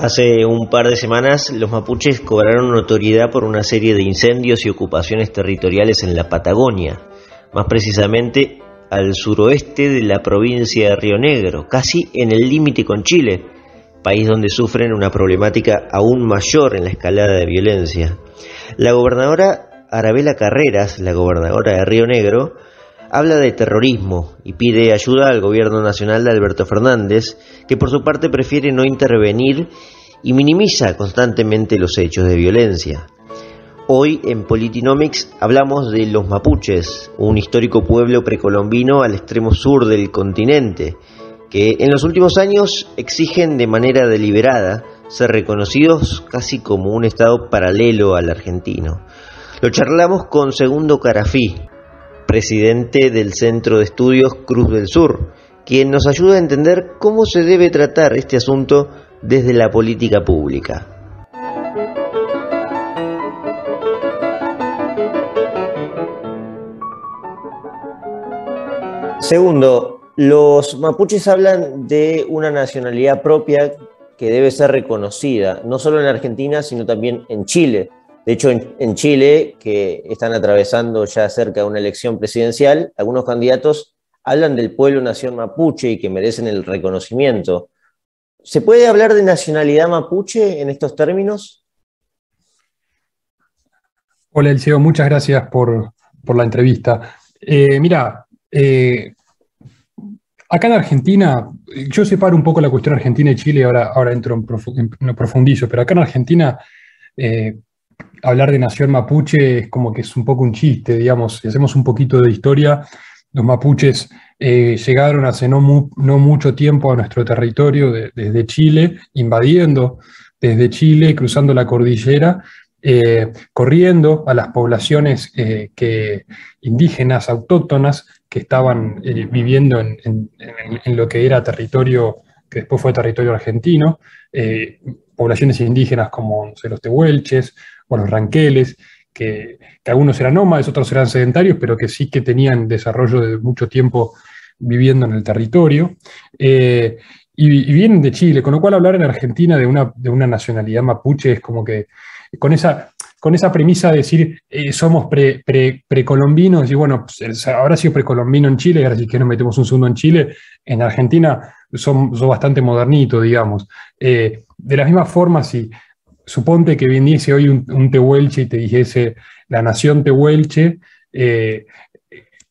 Hace un par de semanas los mapuches cobraron notoriedad por una serie de incendios y ocupaciones territoriales en la Patagonia, más precisamente al suroeste de la provincia de Río Negro, casi en el límite con Chile, país donde sufren una problemática aún mayor en la escalada de violencia. La gobernadora Arabela Carreras, la gobernadora de Río Negro, habla de terrorismo y pide ayuda al gobierno nacional de Alberto Fernández, que por su parte prefiere no intervenir y minimiza constantemente los hechos de violencia. Hoy en Politinomics hablamos de los mapuches, un histórico pueblo precolombino al extremo sur del continente, que en los últimos años exigen de manera deliberada ser reconocidos casi como un estado paralelo al argentino. Lo charlamos con Segundo Carafí, presidente del Centro de Estudios Cruz del Sur, quien nos ayuda a entender cómo se debe tratar este asunto desde la política pública. Segundo, los mapuches hablan de una nacionalidad propia que debe ser reconocida, no solo en Argentina, sino también en Chile. De hecho, en Chile, que están atravesando ya cerca de una elección presidencial, algunos candidatos hablan del pueblo-nación mapuche y que merecen el reconocimiento. ¿Se puede hablar de nacionalidad mapuche en estos términos? Hola, Eliseo, muchas gracias por la entrevista. Acá en Argentina, yo separo un poco la cuestión Argentina y Chile, ahora entro en profundizo, pero acá en Argentina hablar de nación mapuche es como que es un poco un chiste, digamos. Si hacemos un poquito de historia, los mapuches llegaron hace no mucho tiempo a nuestro territorio desde Chile, invadiendo desde Chile, cruzando la cordillera, corriendo a las poblaciones indígenas, autóctonas, que estaban viviendo en lo que era territorio, que después fue territorio argentino, poblaciones indígenas como, no sé, los tehuelches o los ranqueles, que algunos eran nómades, otros eran sedentarios, pero que sí que tenían desarrollo de mucho tiempo viviendo en el territorio, y vienen de Chile, con lo cual hablar en Argentina de una nacionalidad mapuche es como que con esa premisa de decir somos precolombinos, y bueno, habrá sido precolombino en Chile, y ahora si que nos metemos un segundo en Chile, en Argentina son bastante modernitos, digamos. De la misma forma, si suponte que viniese hoy un tehuelche y te dijese la nación tehuelche,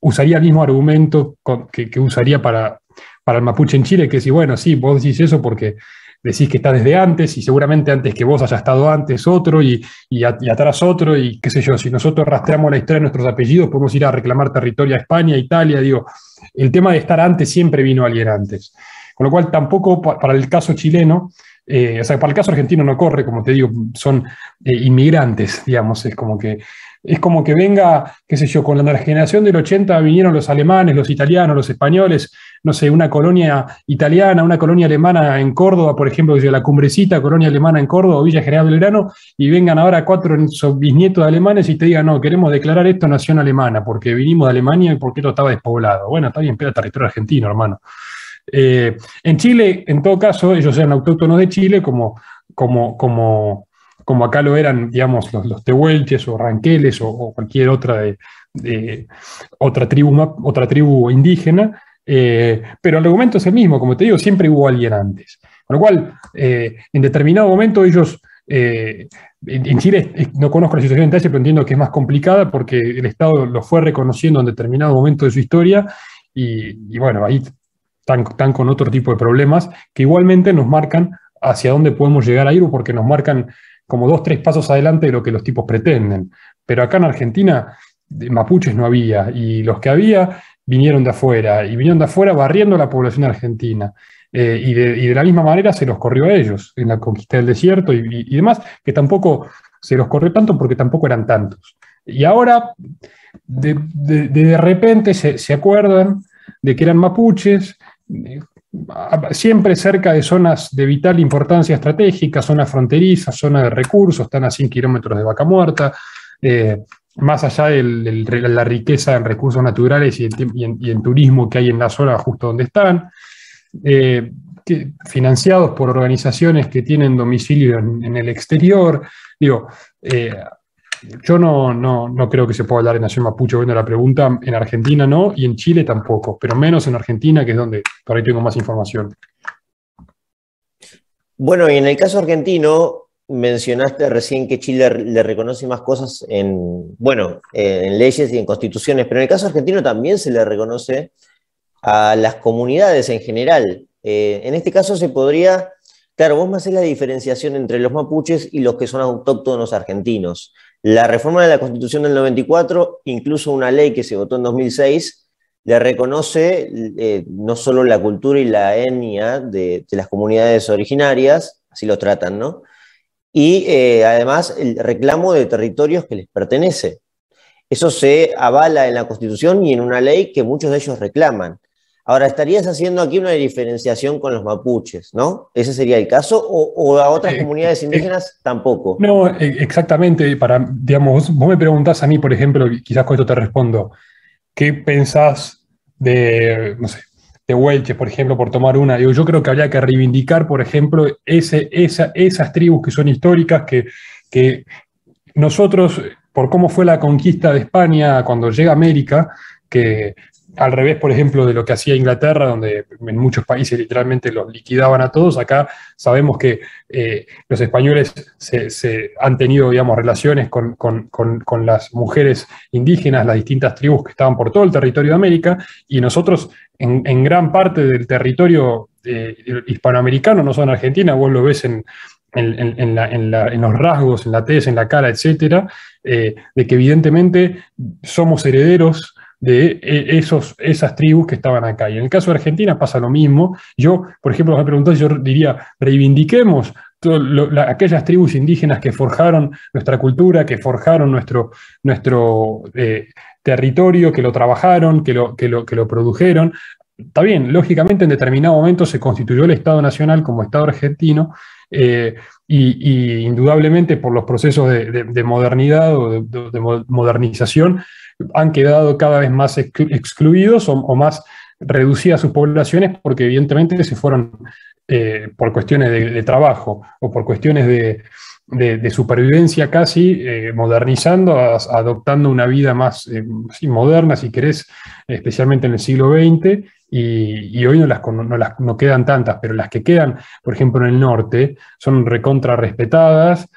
usaría el mismo argumento que usaría para el mapuche en Chile, que si, bueno, sí, vos decís eso porque decís que está desde antes, y seguramente antes que vos haya estado antes otro, y atrás otro, y qué sé yo, si nosotros rastreamos la historia de nuestros apellidos, podemos ir a reclamar territorio a España, a Italia, digo, el tema de estar antes siempre vino alguien antes. Con lo cual tampoco para el caso chileno, para el caso argentino no corre, como te digo, son inmigrantes, digamos, es como que venga, qué sé yo, con la generación del 80 vinieron los alemanes, los italianos, los españoles, no sé, una colonia italiana, una colonia alemana en Córdoba, por ejemplo, la Cumbrecita, colonia alemana en Córdoba, Villa General Belgrano, y vengan ahora 4 bisnietos de alemanes y te digan, no, queremos declarar esto nación alemana, porque vinimos de Alemania y porque esto estaba despoblado. Bueno, está bien, pero es territorio argentino, hermano. En Chile, en todo caso, ellos eran autóctonos de Chile, como acá lo eran, digamos, los tehuelches o ranqueles o cualquier otra otra tribu indígena, pero el argumento es el mismo, como te digo, siempre hubo alguien antes. Con lo cual, en determinado momento ellos, en Chile no conozco la situación en detalle, pero entiendo que es más complicada porque el Estado lo fue reconociendo en determinado momento de su historia, y bueno, ahí están con otro tipo de problemas que igualmente nos marcan hacia dónde podemos llegar a ir, porque nos marcan como 2, 3 pasos adelante de lo que los tipos pretenden. Pero acá en Argentina mapuches no había, y los que había vinieron de afuera, y vinieron de afuera barriendo a la población argentina. Y de la misma manera se los corrió a ellos en la conquista del desierto y demás, que tampoco se los corrió tanto porque tampoco eran tantos. Y ahora, de repente se acuerdan de que eran mapuches, siempre cerca de zonas de vital importancia estratégica, zonas fronterizas, zonas de recursos, están a 100 kilómetros de Vaca Muerta, más allá de la riqueza en recursos naturales y en turismo que hay en la zona justo donde están. financiados por organizaciones que tienen domicilio en el exterior. Digo, yo no creo que se pueda hablar de nación mapuche, bueno, la pregunta, en Argentina no, y en Chile tampoco, pero menos en Argentina, que es donde por ahí tengo más información. Bueno, y en el caso argentino, mencionaste recién que Chile le reconoce más cosas en leyes y en constituciones, pero en el caso argentino también se le reconoce a las comunidades en general. En este caso se podría, claro, vos me hacés la diferenciación entre los mapuches y los que son autóctonos argentinos. La reforma de la Constitución del 94, incluso una ley que se votó en 2006, le reconoce no solo la cultura y la etnia de las comunidades originarias, así lo tratan, ¿no? Y además el reclamo de territorios que les pertenece. Eso se avala en la Constitución y en una ley que muchos de ellos reclaman. Ahora, estarías haciendo aquí una diferenciación con los mapuches, ¿no? ¿Ese sería el caso? ¿O a otras comunidades indígenas tampoco? No, exactamente. Digamos, vos me preguntás a mí, por ejemplo, quizás con esto te respondo, ¿qué pensás de, no sé, de Huelche, por ejemplo, por tomar una? Digo, yo creo que habría que reivindicar, por ejemplo, esas tribus que son históricas, que nosotros, por cómo fue la conquista de España cuando llega a América, que al revés, por ejemplo, de lo que hacía Inglaterra, donde en muchos países literalmente los liquidaban a todos, acá sabemos que los españoles se han tenido, digamos, relaciones con las mujeres indígenas, las distintas tribus que estaban por todo el territorio de América, y nosotros en gran parte del territorio hispanoamericano, no solo en Argentina, vos lo ves en los rasgos, en la tez, en la cara, etcétera, de que evidentemente somos herederos de esas tribus que estaban acá. Y en el caso de Argentina pasa lo mismo. Yo, por ejemplo, me preguntás, yo diría, reivindiquemos aquellas tribus indígenas que forjaron nuestra cultura, que forjaron nuestro territorio, que lo trabajaron, que lo produjeron. Está bien, lógicamente en determinado momento se constituyó el Estado Nacional como Estado argentino, y indudablemente por los procesos de modernidad o de modernización han quedado cada vez más excluidos o más reducidas sus poblaciones, porque evidentemente se fueron por cuestiones de trabajo o por cuestiones de supervivencia casi, modernizando, adoptando una vida más moderna, si querés, especialmente en el siglo XX, y hoy no quedan tantas, pero las que quedan, por ejemplo, en el norte, son recontra respetadas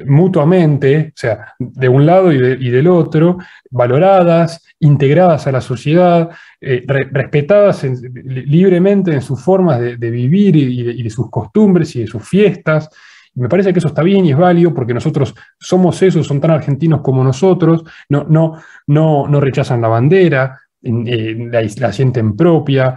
mutuamente, o sea, de un lado y del otro, valoradas, integradas a la sociedad, respetadas libremente en sus formas de vivir y de sus costumbres y de sus fiestas. Me parece que eso está bien y es válido porque nosotros somos esos, son tan argentinos como nosotros, no rechazan la bandera, la sienten propia,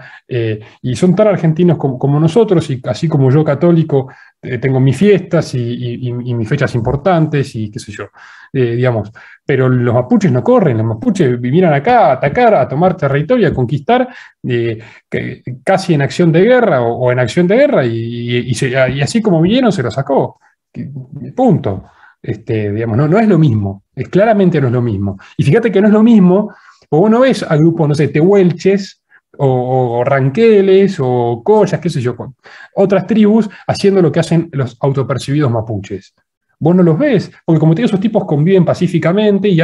y son tan argentinos como nosotros, y así como yo, católico, tengo mis fiestas y mis fechas importantes y qué sé yo, digamos. Pero los mapuches no corren, los mapuches vinieron acá a atacar, a tomar territorio, a conquistar, casi en acción de guerra o en acción de guerra, y así como vinieron se lo sacó. Punto. Digamos, no es lo mismo, claramente no es lo mismo. Y fíjate que no es lo mismo, o vos no ves a grupos, no sé, tehuelches, o ranqueles, o collas, qué sé yo, otras tribus haciendo lo que hacen los autopercibidos mapuches. Vos no los ves, porque como te digo, esos tipos conviven pacíficamente y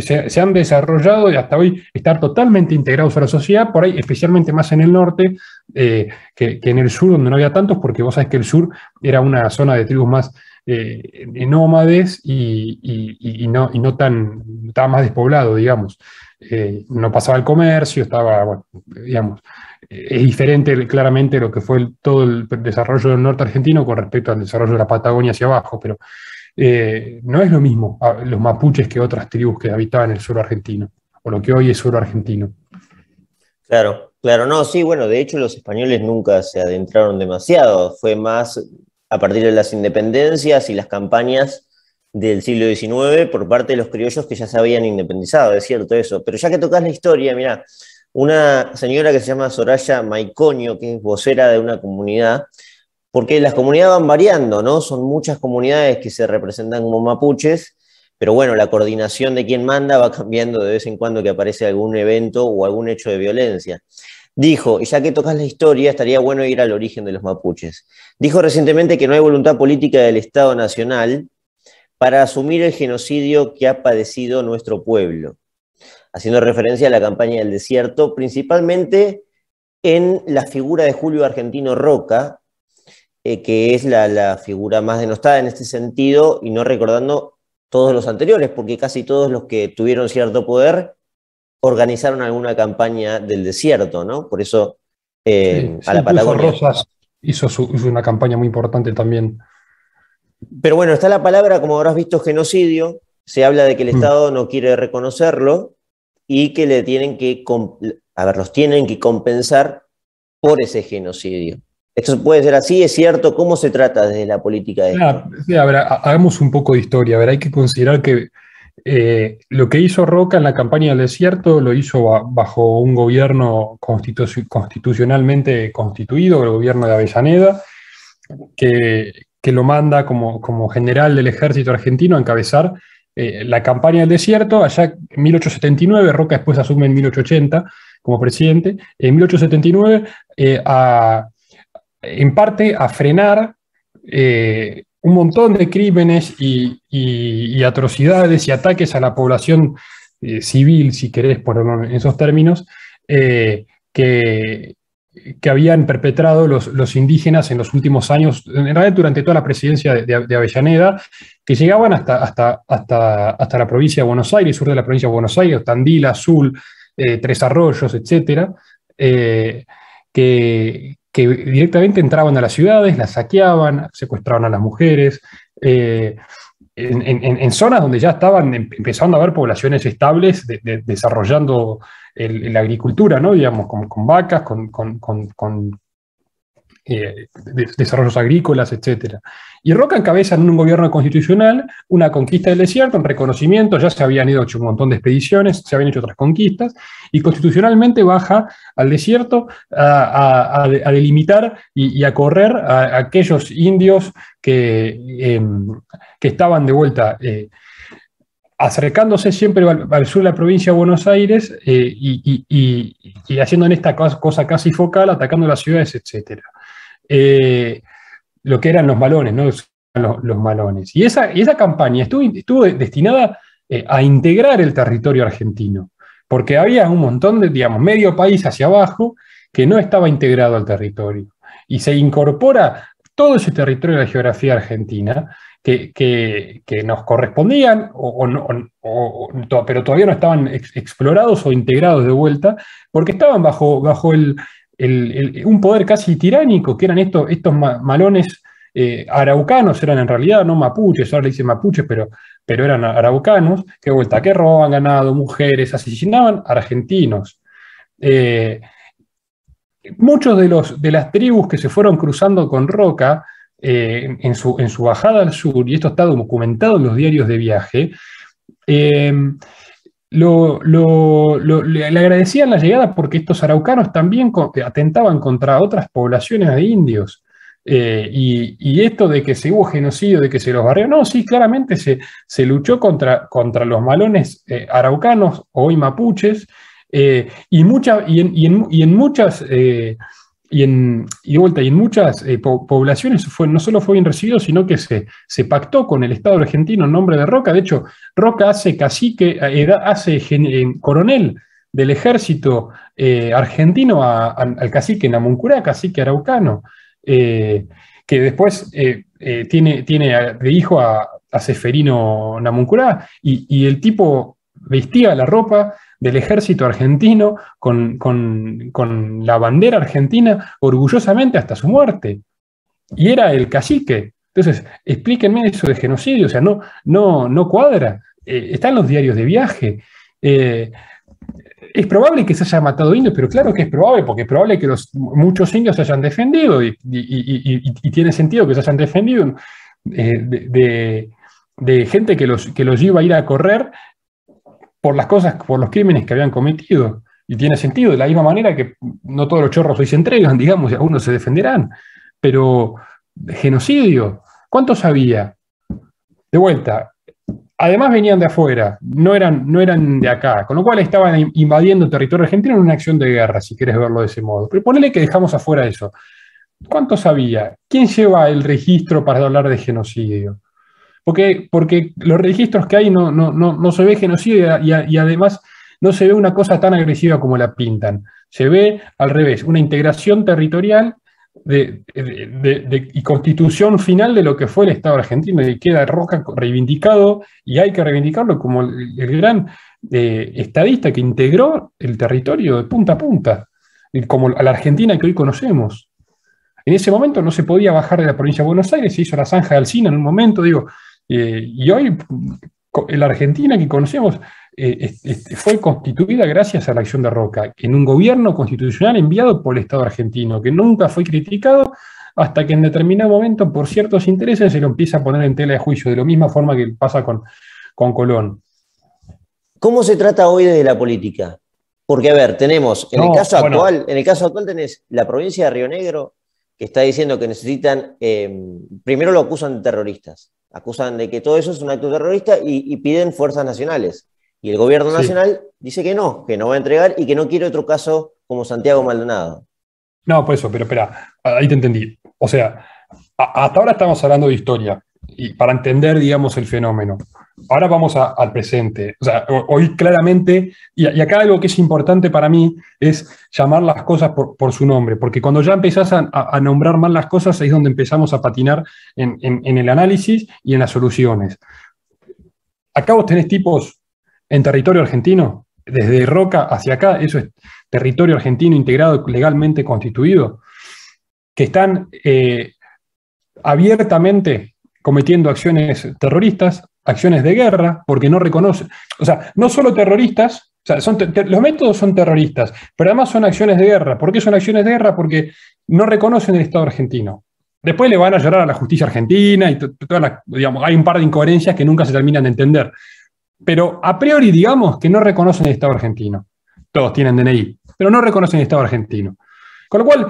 se han desarrollado y hasta hoy estar totalmente integrados a la sociedad, por ahí especialmente más en el norte que en el sur, donde no había tantos, porque vos sabés que el sur era una zona de tribus más nómades y no tan, estaba más despoblado, digamos. No pasaba el comercio, estaba, bueno, digamos, es diferente claramente lo que fue todo el desarrollo del norte argentino con respecto al desarrollo de la Patagonia hacia abajo, pero no es lo mismo los mapuches que otras tribus que habitaban el sur argentino, o lo que hoy es sur argentino. Claro, claro, no, sí, bueno, de hecho los españoles nunca se adentraron demasiado, fue más a partir de las independencias y las campañas del siglo XIX por parte de los criollos que ya se habían independizado, es cierto eso. Pero ya que tocas la historia, mira, una señora que se llama Soraya Maiconio, que es vocera de una comunidad, porque las comunidades van variando, ¿no? Son muchas comunidades que se representan como mapuches, pero bueno, la coordinación de quién manda va cambiando de vez en cuando que aparece algún evento o algún hecho de violencia. Dijo, y ya que tocas la historia, estaría bueno ir al origen de los mapuches. Dijo recientemente que no hay voluntad política del Estado Nacional para asumir el genocidio que ha padecido nuestro pueblo, haciendo referencia a la campaña del desierto, principalmente en la figura de Julio Argentino Roca, que es la figura más denostada en este sentido, y no recordando todos los anteriores, porque casi todos los que tuvieron cierto poder organizaron alguna campaña del desierto, ¿no? Por eso Sí, a sí, la incluso Patagonia. Rosas hizo una campaña muy importante también. Pero bueno, está la palabra, como habrás visto, genocidio. Se habla de que el Mm. Estado no quiere reconocerlo y que le tienen que, los tienen que compensar por ese genocidio. ¿Esto puede ser así? ¿Es cierto? ¿Cómo se trata desde la política esto? Sí, a ver, hagamos un poco de historia. A ver, hay que considerar que lo que hizo Roca en la campaña del desierto lo hizo bajo un gobierno constitucionalmente constituido, el gobierno de Avellaneda, que lo manda como general del ejército argentino a encabezar la campaña del desierto. Allá en 1879, Roca después asume en 1880 como presidente. En 1879, en parte a frenar un montón de crímenes y atrocidades y ataques a la población civil, si querés ponerlo en esos términos, que, que habían perpetrado los indígenas en los últimos años, en realidad durante toda la presidencia de Avellaneda, que llegaban hasta la provincia de Buenos Aires, sur de la provincia de Buenos Aires, Tandil, Azul, Tres Arroyos, etcétera, que directamente entraban a las ciudades, las saqueaban, secuestraban a las mujeres, en zonas donde ya estaban empezando a haber poblaciones estables desarrollando la agricultura, ¿no? Digamos, con vacas, con desarrollos agrícolas, etc. Y Roca encabeza en un gobierno constitucional una conquista del desierto, un reconocimiento, ya se habían hecho un montón de expediciones, se habían hecho otras conquistas, y constitucionalmente baja al desierto a delimitar y a correr a aquellos indios que estaban de vuelta acercándose siempre al sur de la provincia de Buenos Aires y haciendo en esta cosa casi focal, atacando las ciudades, etc. Lo que eran los malones, ¿no? Los malones. Y esa campaña estuvo destinada a integrar el territorio argentino, porque había un montón de, digamos, medio país hacia abajo que no estaba integrado al territorio. Y se incorpora todo ese territorio de la geografía argentina que nos correspondían, pero todavía no estaban explorados o integrados de vuelta, porque estaban bajo un poder casi tiránico, que eran estos malones araucanos, eran en realidad no mapuches, ahora le dicen mapuches, pero eran araucanos, que vuelta, que robaban ganado, mujeres, asesinaban argentinos. Muchos de las tribus que se fueron cruzando con Roca en su bajada al sur, y esto está documentado en los diarios de viaje, le agradecían la llegada porque estos araucanos también atentaban contra otras poblaciones de indios. Y esto de que se hubo genocidio, de que se los barrió, no, sí, claramente se luchó contra los malones araucanos, hoy mapuches, y en muchas poblaciones no solo fue bien recibido, sino que se pactó con el Estado argentino en nombre de Roca. De hecho, Roca hace cacique, hace coronel del ejército argentino al cacique Namuncurá, cacique araucano, que después tiene de hijo a Seferino Namuncurá, y el tipo vestía la ropa del ejército argentino con la bandera argentina orgullosamente hasta su muerte. Y era el cacique. Entonces, explíquenme eso de genocidio, o sea, no cuadra. Está en los diarios de viaje. Es probable que se haya matado indios, pero claro que es probable, porque es probable que muchos indios se hayan defendido y tiene sentido que se hayan defendido de gente que los iba a ir a correr por las cosas, por los crímenes que habían cometido. Y tiene sentido, de la misma manera que no todos los chorros hoy se entregan, digamos, y algunos se defenderán. Pero genocidio, ¿cuántos había? De vuelta, además venían de afuera, no eran de acá, con lo cual estaban invadiendo territorio argentino en una acción de guerra, si quieres verlo de ese modo. Pero ponele que dejamos afuera eso. ¿Cuántos había? ¿Quién lleva el registro para hablar de genocidio? Porque los registros que hay no se ve genocidio y además no se ve una cosa tan agresiva como la pintan. Se ve al revés, una integración territorial y constitución final de lo que fue el Estado argentino, y queda Roca reivindicado, y hay que reivindicarlo como el gran estadista que integró el territorio de punta a punta, como a la Argentina que hoy conocemos. En ese momento no se podía bajar de la provincia de Buenos Aires, se hizo la zanja de Alsina en un momento, y hoy la Argentina que conocemos fue constituida gracias a la acción de Roca, en un gobierno constitucional enviado por el Estado argentino, que nunca fue criticado hasta que en determinado momento, por ciertos intereses, se lo empieza a poner en tela de juicio, de la misma forma que pasa con Colón. ¿Cómo se trata hoy desde la política? Porque, a ver, tenemos, en el caso actual tenés la provincia de Río Negro, que está diciendo que necesitan, primero lo acusan de terroristas, acusan de que todo eso es un acto terrorista y piden fuerzas nacionales. Y el gobierno nacional dice que no va a entregar y que no quiere otro caso como Santiago Maldonado. No, pues eso, pero espera, ahí te entendí. O sea, hasta ahora estamos hablando de historia, y para entender, digamos, el fenómeno. Ahora vamos al presente. O sea, hoy claramente, y acá algo que es importante para mí es llamar las cosas por su nombre, porque cuando ya empezás a nombrar mal las cosas, ahí es donde empezamos a patinar en el análisis y en las soluciones. Acá vos tenés tipos en territorio argentino, desde Roca hacia acá, eso es territorio argentino integrado, legalmente constituido, que están abiertamente cometiendo acciones terroristas, acciones de guerra, porque no reconocen, o sea, no solo terroristas, o sea, los métodos son terroristas, pero además son acciones de guerra. ¿Por qué son acciones de guerra? Porque no reconocen el Estado argentino. Después le van a llorar a la justicia argentina y digamos, hay un par de incoherencias que nunca se terminan de entender. Pero a priori, digamos que no reconocen el Estado argentino. Todos tienen DNI, pero no reconocen el Estado argentino. Con lo cual,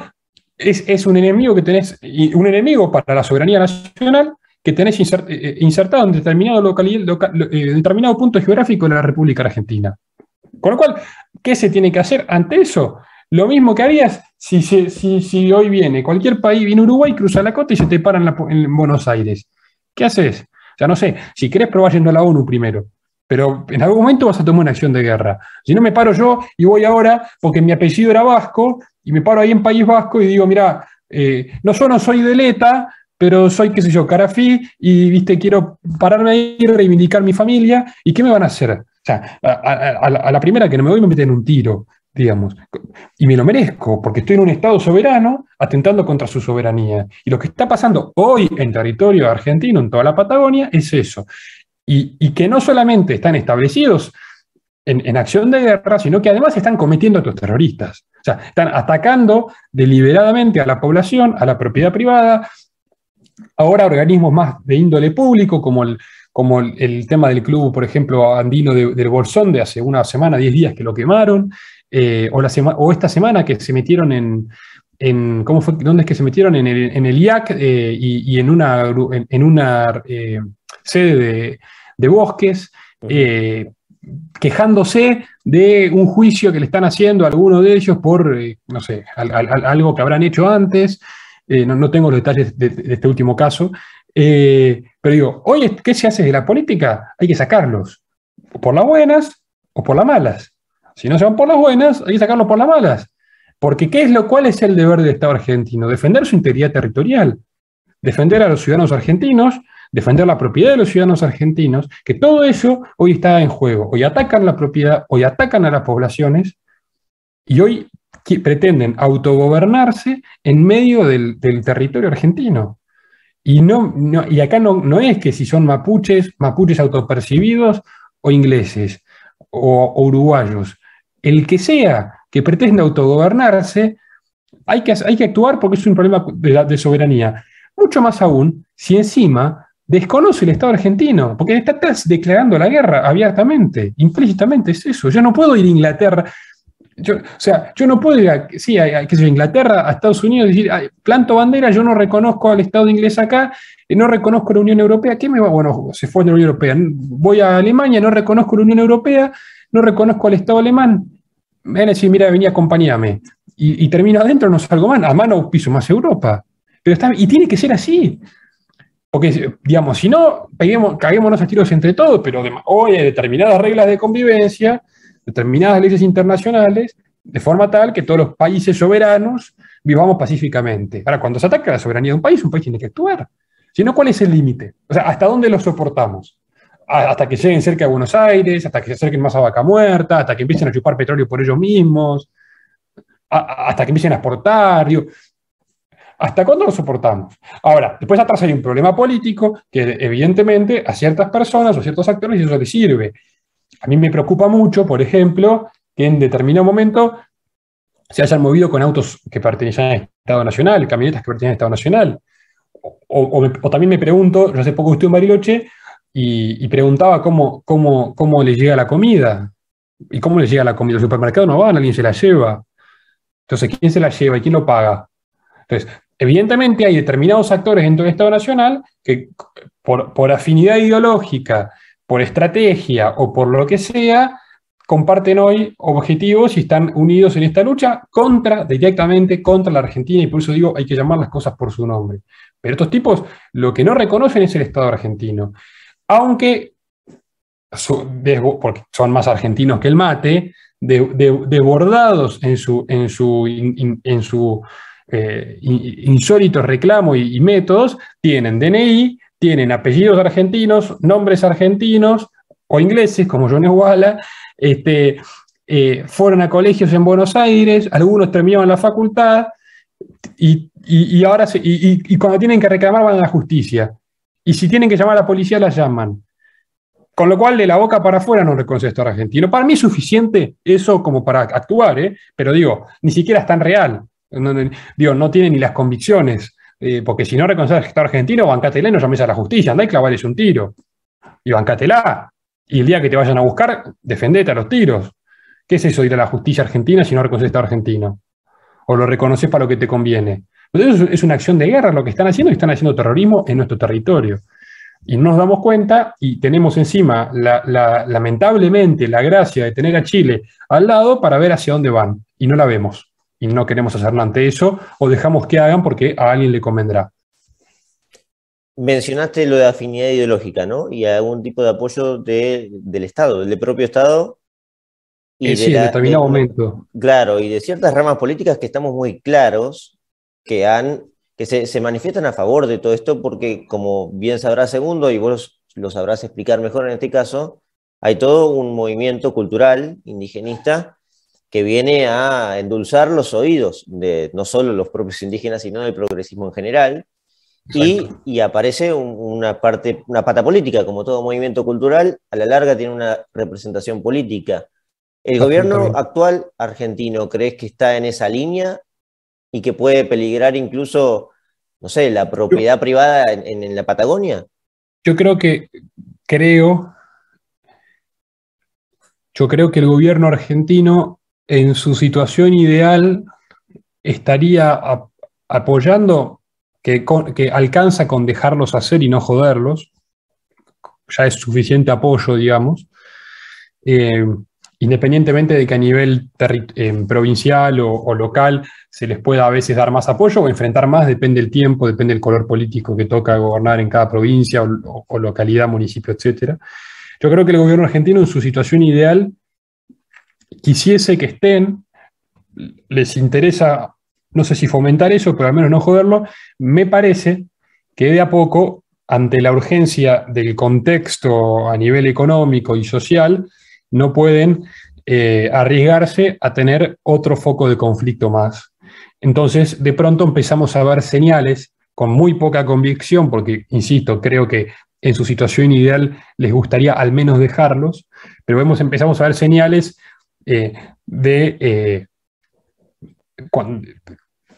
es un enemigo que tenés, un enemigo para la soberanía nacional que tenés insertado en determinado punto geográfico de la República Argentina. Con lo cual, ¿qué se tiene que hacer ante eso? Lo mismo que harías si hoy viene cualquier país, viene Uruguay, cruza la costa y se te para en Buenos Aires. ¿Qué haces? O sea, no sé, si querés probar yendo a la ONU primero, pero en algún momento vas a tomar una acción de guerra. Si no, me paro yo y voy ahora porque mi apellido era vasco y me paro ahí en País Vasco y digo, mira, no soy de Leta, pero soy, qué sé yo, Carafí y, viste, quiero pararme ahí y reivindicar mi familia. ¿Y qué me van a hacer? O sea, a la primera que no me voy me meten un tiro, digamos. Y me lo merezco, porque estoy en un Estado soberano atentando contra su soberanía. Y lo que está pasando hoy en territorio argentino, en toda la Patagonia, es eso. Y que no solamente están establecidos en acción de guerra, sino que además están cometiendo actos terroristas. O sea, están atacando deliberadamente a la población, a la propiedad privada, ahora organismos más de índole público, como el tema del club, por ejemplo, andino del Bolsón, de hace una semana, 10 días que lo quemaron, o esta semana que se metieron ¿cómo fue? ¿Dónde es que se metieron? En el IAC y en una sede de bosques, quejándose de un juicio que le están haciendo a alguno de ellos por, no sé, algo que habrán hecho antes. No tengo los detalles de este último caso, pero digo, oye, ¿qué se hace de la política? Hay que sacarlos, o por las buenas o por las malas. Si no se van por las buenas, hay que sacarlos por las malas. Porque ¿cuál es el deber del Estado argentino? Defender su integridad territorial, defender a los ciudadanos argentinos, defender la propiedad de los ciudadanos argentinos, que todo eso hoy está en juego. Hoy atacan la propiedad, hoy atacan a las poblaciones, y hoy pretenden autogobernarse en medio del territorio argentino. Y acá no es que si son mapuches autopercibidos o ingleses o uruguayos. El que sea que pretenda autogobernarse, hay que actuar porque es un problema de soberanía. Mucho más aún si encima desconoce el Estado argentino, porque está declarando la guerra abiertamente, implícitamente, es eso. Yo no puedo ir a Inglaterra. O sea, yo no puedo ir a, sí, qué sé yo, a Inglaterra, a Estados Unidos, y decir, "Ay, planto bandera, yo no reconozco al Estado inglés acá, no reconozco la Unión Europea, ¿qué me va? Bueno, se fue de la Unión Europea. Voy a Alemania, no reconozco la Unión Europea, no reconozco al Estado alemán. Me van a decir, mira, vení, acompáñame. Y termino adentro, no salgo más, además no piso más Europa. Pero está, y tiene que ser así. Porque, digamos, si no, caguémonos a tiros entre todos, pero hoy hay determinadas reglas de convivencia, determinadas leyes internacionales, de forma tal que todos los países soberanos vivamos pacíficamente. Ahora, cuando se ataca la soberanía de un país tiene que actuar. Si no, ¿cuál es el límite? O sea, ¿hasta dónde lo soportamos? Hasta que lleguen cerca de Buenos Aires, hasta que se acerquen más a Vaca Muerta, hasta que empiecen a chupar petróleo por ellos mismos, hasta que empiecen a exportar. Digo, ¿hasta cuándo lo soportamos? Ahora, después atrás hay un problema político que evidentemente a ciertas personas o ciertos actores eso les sirve. A mí me preocupa mucho, por ejemplo, que en determinado momento se hayan movido con autos que pertenecen al Estado Nacional, camionetas que pertenecen al Estado Nacional. O también me pregunto, yo hace poco estuve en Bariloche y preguntaba cómo le llega la comida. ¿Y cómo le llega la comida? El supermercado no va, alguien se la lleva. Entonces, ¿quién se la lleva y quién lo paga? Entonces, evidentemente hay determinados actores dentro del Estado Nacional que por afinidad ideológica, por estrategia o por lo que sea, comparten hoy objetivos y están unidos en esta lucha directamente contra la Argentina, y por eso digo, hay que llamar las cosas por su nombre. Pero estos tipos lo que no reconocen es el Estado argentino. Aunque, porque son más argentinos que el mate, desbordados en su insólitos reclamos y métodos, tienen DNI, tienen apellidos argentinos, nombres argentinos o ingleses, como Johnny Walla, fueron a colegios en Buenos Aires, algunos terminaron la facultad y ahora cuando tienen que reclamar van a la justicia. Y si tienen que llamar a la policía, la llaman. Con lo cual, de la boca para afuera no reconoce el Estado argentino. Para mí es suficiente eso como para actuar, pero digo, ni siquiera es tan real. No tiene ni las convicciones, porque si no reconoces al Estado argentino, bancátela y no llames a la justicia, andá y clavales un tiro. Y bancátela. Y el día que te vayan a buscar, defendete a los tiros. ¿Qué es eso de ir a la justicia argentina si no reconoces el Estado argentino? O lo reconoces para lo que te conviene. Entonces es una acción de guerra lo que están haciendo, y están haciendo terrorismo en nuestro territorio. Y no nos damos cuenta y tenemos encima, lamentablemente, la gracia de tener a Chile al lado para ver hacia dónde van. Y no la vemos. Y no queremos hacer nada ante eso, o dejamos que hagan porque a alguien le convendrá. Mencionaste lo de afinidad ideológica, ¿no? Y algún tipo de apoyo del Estado, del propio Estado. Y sí, en determinado momento. Claro, y de ciertas ramas políticas que estamos muy claros que se manifiestan a favor de todo esto, porque como bien sabrás, Segundo, y vos lo sabrás explicar mejor en este caso, hay todo un movimiento cultural indigenista que viene a endulzar los oídos de no solo los propios indígenas, sino del progresismo en general, y aparece una pata política, como todo movimiento cultural, a la larga tiene una representación política. ¿El gobierno actual argentino crees que está en esa línea y que puede peligrar incluso, no sé, la propiedad privada en la Patagonia? Yo creo que el gobierno argentino en su situación ideal estaría apoyando que alcanza con dejarlos hacer y no joderlos. Ya es suficiente apoyo, digamos. Independientemente de que a nivel provincial o local se les pueda a veces dar más apoyo o enfrentar más, depende del tiempo, depende del color político que toca gobernar en cada provincia o localidad, municipio, etc. Yo creo que el gobierno argentino en su situación ideal quisiese que estén, les interesa, no sé si fomentar eso, pero al menos no joderlo. Me parece que de a poco, ante la urgencia del contexto a nivel económico y social, no pueden arriesgarse a tener otro foco de conflicto más. Entonces, de pronto empezamos a ver señales con muy poca convicción, porque, insisto, creo que en su situación ideal les gustaría al menos dejarlos, pero empezamos a ver señales de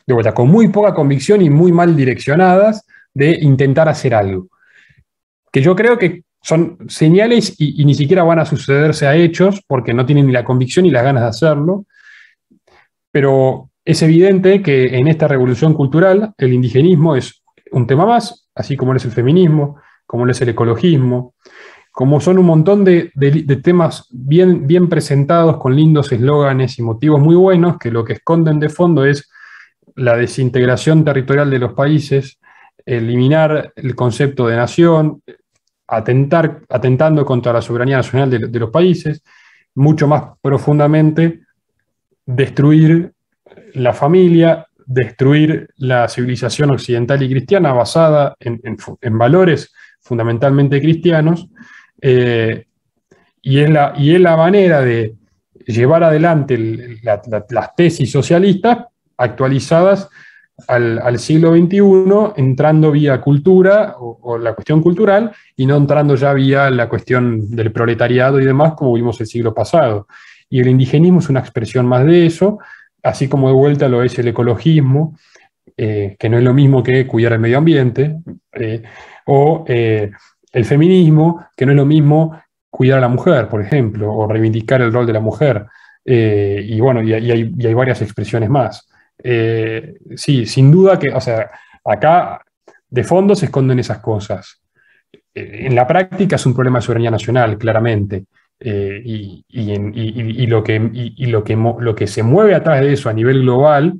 vuelta, con muy poca convicción y muy mal direccionadas, de intentar hacer algo. Que yo creo que son señales y ni siquiera van a sucederse a hechos porque no tienen ni la convicción ni las ganas de hacerlo, Pero es evidente que en esta revolución cultural el indigenismo es un tema más, así como lo es el feminismo, como lo es el ecologismo, como son un montón de temas bien presentados con lindos eslóganes y motivos muy buenos, que lo que esconden de fondo es la desintegración territorial de los países, eliminar el concepto de nación, atentando contra la soberanía nacional de los países, mucho más profundamente destruir la familia, destruir la civilización occidental y cristiana basada en valores fundamentalmente cristianos, y es la manera de llevar adelante las tesis socialistas actualizadas al siglo XXI, entrando vía cultura o la cuestión cultural, y no entrando ya vía la cuestión del proletariado y demás, como vimos el siglo pasado. Y el indigenismo es una expresión más de eso, así como de vuelta lo es el ecologismo, que no es lo mismo que cuidar el medio ambiente, o el feminismo, que no es lo mismo cuidar a la mujer, por ejemplo, o reivindicar el rol de la mujer. Y bueno, y hay varias expresiones más. Sí, sin duda que, o sea, acá de fondo se esconden esas cosas. En la práctica es un problema de soberanía nacional, claramente. Lo que se mueve atrás de eso a nivel global,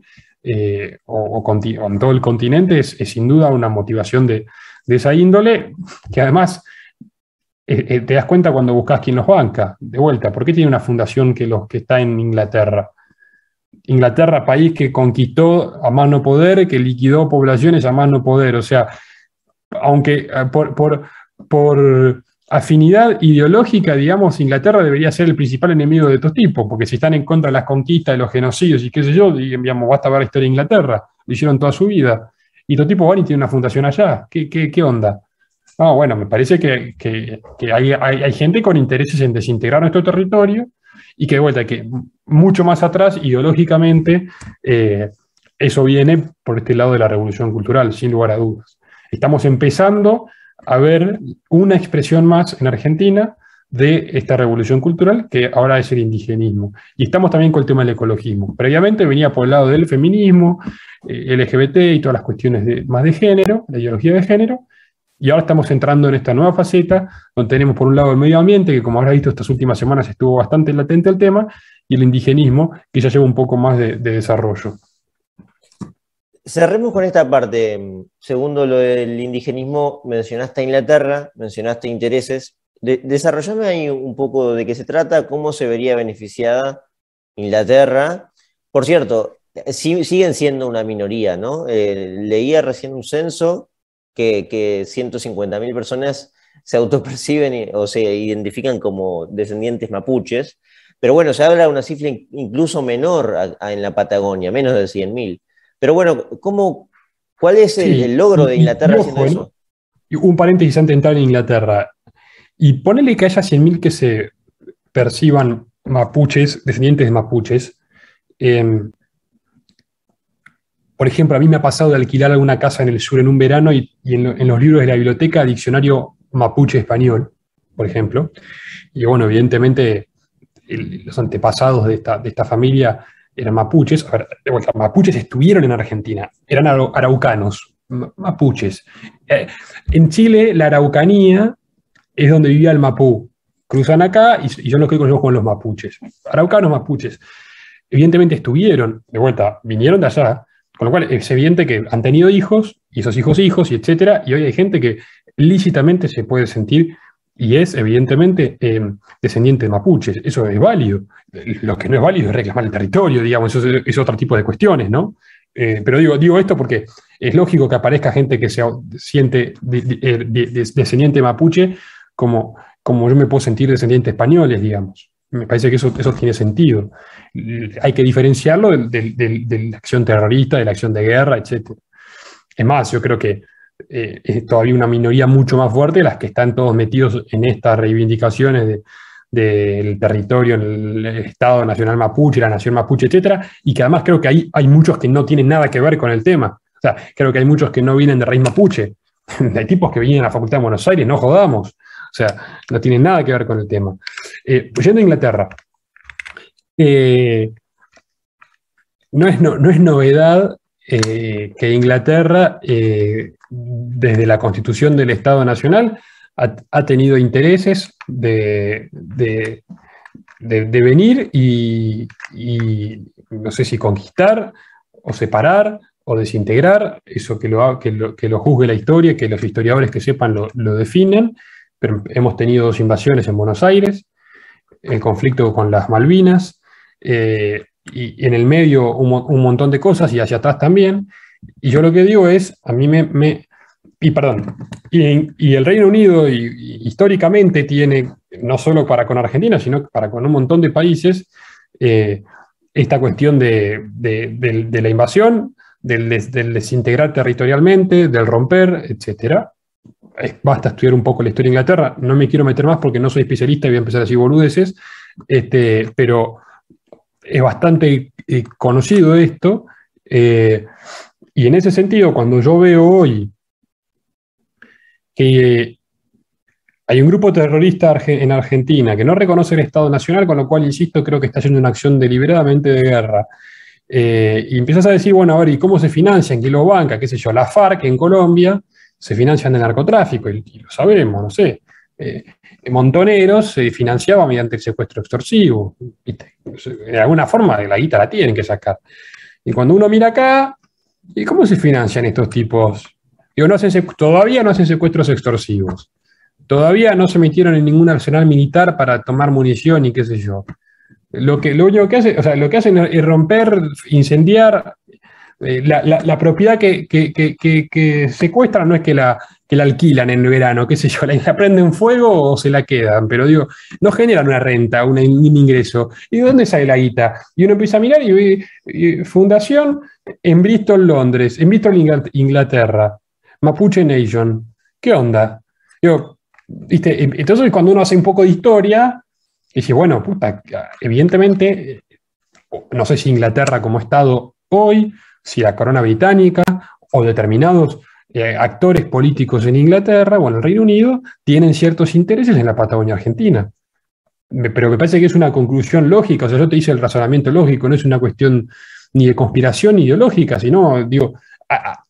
o en todo el continente, es sin duda una motivación de esa índole, que además te das cuenta cuando buscas quién los banca. De vuelta, ¿por qué tiene una fundación que está en Inglaterra? Inglaterra, país que conquistó a más no poder, que liquidó poblaciones a más no poder. O sea, aunque por afinidad ideológica, digamos, Inglaterra debería ser el principal enemigo de estos tipos, porque si están en contra de las conquistas, de los genocidios y qué sé yo, digamos, basta ver la historia de Inglaterra, lo hicieron toda su vida. Y estos tipos van y tienen una fundación allá. ¿Qué onda? No, bueno, me parece que hay gente con intereses en desintegrar nuestro territorio y que de vuelta, que mucho más atrás, ideológicamente, eso viene por este lado de la revolución cultural, sin lugar a dudas. Estamos empezando a ver una expresión más en Argentina de esta revolución cultural, que ahora es el indigenismo. Y estamos también con el tema del ecologismo. Previamente venía por el lado del feminismo, LGBT y todas las cuestiones más de género, la ideología de género, y ahora estamos entrando en esta nueva faceta, donde tenemos por un lado el medio ambiente, que como habrás visto estas últimas semanas estuvo bastante latente el tema, y el indigenismo, que ya lleva un poco más de desarrollo. Cerremos con esta parte. Segundo lo del indigenismo, mencionaste a Inglaterra, mencionaste intereses. Desarrollame ahí un poco de qué se trata, cómo se vería beneficiada Inglaterra. Por cierto, siguen siendo una minoría, ¿no? Leía recién un censo que 150.000 personas se autoperciben o se identifican como descendientes mapuches, pero bueno, se habla de una cifra incluso menor en la Patagonia, menos de 100.000. Pero bueno, ¿cuál es el logro de Inglaterra haciendo eso? Un paréntesis antes de entrar en Inglaterra. Y ponele que haya 100.000 que se perciban mapuches, descendientes de mapuches. Por ejemplo, a mí me ha pasado de alquilar alguna casa en el sur en un verano y en los libros de la biblioteca, diccionario mapuche español, por ejemplo. Y bueno, evidentemente los antepasados de esta familia eran mapuches. A ver, de vuelta, mapuches estuvieron en Argentina, eran araucanos, mapuches. En Chile, la Araucanía es donde vivía el mapú. Cruzan acá y son los que conocemos como los mapuches. Araucanos, mapuches. Evidentemente estuvieron, de vuelta, vinieron de allá, con lo cual es evidente que han tenido hijos, y esos hijos, y etcétera, y hoy hay gente que lícitamente se puede sentir y es evidentemente descendiente de mapuches. Eso es válido. Lo que no es válido es reclamar el territorio, digamos, eso es otro tipo de cuestiones, ¿no? Pero digo esto porque es lógico que aparezca gente que se siente descendiente mapuche como yo me puedo sentir descendiente españoles, digamos. Me parece que eso tiene sentido. Hay que diferenciarlo de la acción terrorista, de la acción de guerra, etc. Es más, yo creo que es todavía una minoría mucho más fuerte las que están todos metidos en estas reivindicaciones del territorio, en el Estado Nacional Mapuche, la Nación Mapuche, etc. Y que además creo que hay muchos que no tienen nada que ver con el tema. O sea, creo que hay muchos que no vienen de raíz mapuche. Hay tipos que vienen a la Facultad de Buenos Aires, no jodamos. O sea, no tiene nada que ver con el tema. Yendo a Inglaterra, no es novedad que Inglaterra, desde la constitución del Estado Nacional, ha tenido intereses de venir y no sé si conquistar o separar o desintegrar, eso que lo juzgue la historia, que los historiadores que sepan lo definen, pero hemos tenido 2 invasiones en Buenos Aires, el conflicto con las Malvinas, y en el medio un montón de cosas, y hacia atrás también. Y yo lo que digo es, a mí y el Reino Unido históricamente tiene, no solo para con Argentina, sino para con un montón de países, esta cuestión de la invasión, del desintegrar territorialmente, del romper, etcétera. Basta estudiar un poco la historia de Inglaterra, no me quiero meter más porque no soy especialista y voy a empezar a decir boludeces, pero es bastante conocido esto, y en ese sentido, cuando yo veo hoy que hay un grupo terrorista en Argentina que no reconoce el Estado Nacional, con lo cual, insisto, creo que está haciendo una acción deliberadamente de guerra, y empiezas a decir, bueno, a ver, ¿y cómo se financian? ¿Quién lo banca? ¿Qué sé yo? La FARC en Colombia se financian del narcotráfico, y lo sabemos, no sé. Montoneros se financiaba mediante el secuestro extorsivo, ¿viste? De alguna forma la guita la tienen que sacar. Y cuando uno mira acá, ¿y cómo se financian estos tipos? Digo, todavía no hacen secuestros extorsivos, todavía no se metieron en ningún arsenal militar para tomar munición y qué sé yo. Lo único que hacen, o sea, lo que hacen es romper, incendiar. La propiedad que secuestran no es que la alquilan en verano, qué sé yo, la prenden fuego o se la quedan, pero digo, no generan una renta, un ingreso. ¿Y de dónde sale la guita? Y uno empieza a mirar y ve fundación en Bristol, Londres, en Bristol, Inglaterra, Mapuche Nation. ¿Qué onda? Digo, ¿viste? Entonces, cuando uno hace un poco de historia, dice, bueno, puta, evidentemente, no sé si Inglaterra como Estado hoy, si la corona británica o determinados actores políticos en Inglaterra o en el Reino Unido tienen ciertos intereses en la Patagonia Argentina. Pero me parece que es una conclusión lógica, o sea, yo te hice el razonamiento lógico, no es una cuestión ni de conspiración ideológica, sino, digo,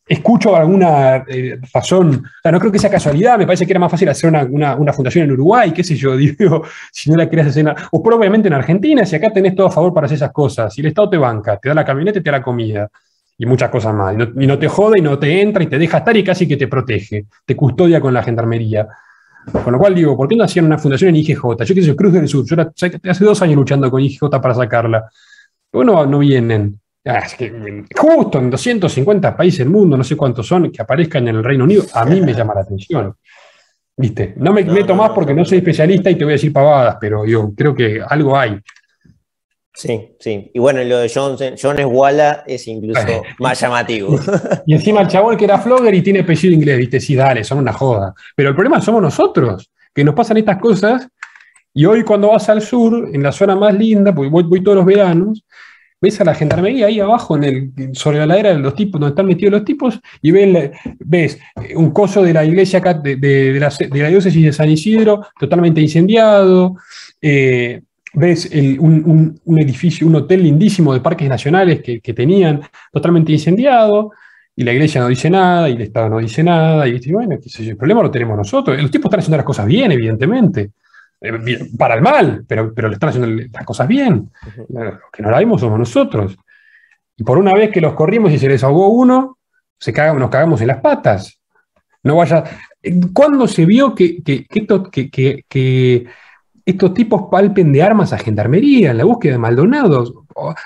escucho alguna razón, o sea, no creo que sea casualidad, me parece que era más fácil hacer una fundación en Uruguay, qué sé yo, digo, si no la querías hacer, o probablemente en Argentina, si acá tenés todo a favor para hacer esas cosas, si el Estado te banca, te da la camioneta y te da la comida, y muchas cosas más, y no te jode y no te entra y te deja estar y casi que te protege, te custodia con la gendarmería. Con lo cual digo, ¿por qué no hacían una fundación en IGJ? Yo qué sé, Cruz del Sur, yo hace 2 años luchando con IGJ para sacarla. Bueno, no vienen. Es que justo en 250 países del mundo, no sé cuántos son, que aparezcan en el Reino Unido, a mí me llama la atención. ¿Viste? No me meto más porque no soy especialista y te voy a decir pavadas, pero yo creo que algo hay. Sí, sí. Y bueno, lo de John Esguala es incluso más llamativo. Y encima el chabón que era flogger y tiene apellido inglés, ¿viste? Sí, dale, son una joda. Pero el problema somos nosotros, que nos pasan estas cosas, y hoy cuando vas al sur, en la zona más linda, porque voy todos los veranos, ves a la gendarmería ahí abajo sobre la ladera de los tipos, donde están metidos los tipos, y ves un coso de la iglesia acá, de la diócesis de San Isidro, totalmente incendiado, ves un edificio, un hotel lindísimo de parques nacionales que tenían totalmente incendiado, y la iglesia no dice nada, y el Estado no dice nada, y bueno, qué sé yo, el problema lo tenemos nosotros. Los tipos están haciendo las cosas bien, evidentemente, para el mal, pero le están haciendo las cosas bien. Los que no la vemos somos nosotros. Y por una vez que los corrimos y se les ahogó uno, nos cagamos en las patas. No vaya. ¿Cuándo se vio que estos tipos palpen de armas a gendarmería en la búsqueda de Maldonados?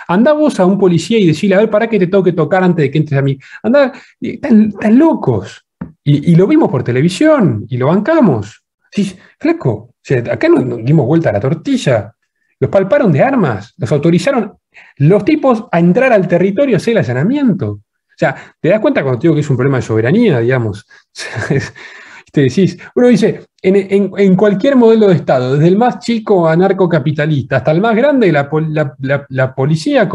Andá vos a un policía y decirle, a ver, ¿para qué te tengo que tocar antes de que entres a mí? Andá, están locos. Y lo vimos por televisión y lo bancamos. Sí, flaco, o sea, acá nos dimos vuelta a la tortilla. Los palparon de armas, los autorizaron los tipos a entrar al territorio a hacer el allanamiento. O sea, te das cuenta cuando te digo que es un problema de soberanía, digamos. Te decís, uno dice, en cualquier modelo de Estado, desde el más chico anarcocapitalista hasta el más grande, la policía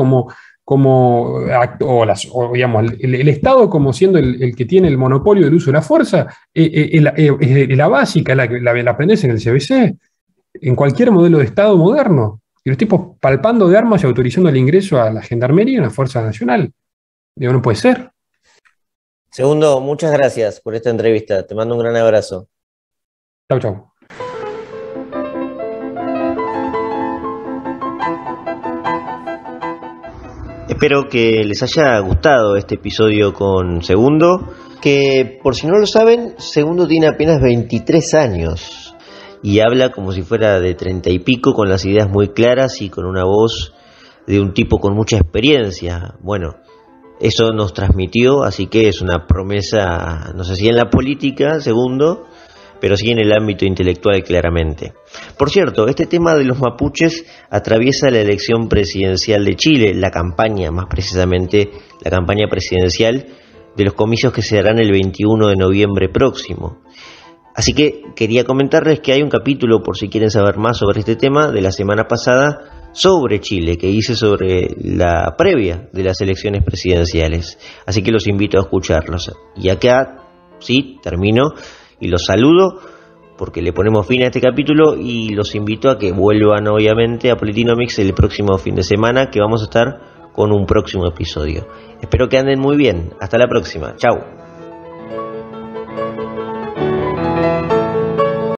digamos, el Estado como siendo el que tiene el monopolio del uso de la fuerza, es la básica, la aprendes en el CBC, en cualquier modelo de Estado moderno. y los tipos palpando de armas y autorizando el ingreso a la gendarmería y a la Fuerza Nacional. Digo, no puede ser. Segundo, muchas gracias por esta entrevista. Te mando un gran abrazo. Chau, chau. Espero que les haya gustado este episodio con Segundo, que por si no lo saben, Segundo tiene apenas 23 años y habla como si fuera de 30 y pico, con las ideas muy claras y con una voz de un tipo con mucha experiencia. Bueno, eso nos transmitió, así que es una promesa, no sé si en la política, Segundo, pero sí en el ámbito intelectual claramente. Por cierto, este tema de los mapuches atraviesa la elección presidencial de Chile, la campaña, más precisamente la campaña presidencial de los comicios que se darán el 21 de noviembre próximo. Así que quería comentarles que hay un capítulo, por si quieren saber más sobre este tema, de la semana pasada sobre Chile, que hice sobre la previa de las elecciones presidenciales. Así que los invito a escucharlos. Y acá, sí, termino y los saludo porque le ponemos fin a este capítulo y los invito a que vuelvan obviamente a Politinomics el próximo fin de semana, que vamos a estar con un próximo episodio. Espero que anden muy bien. Hasta la próxima. Chau.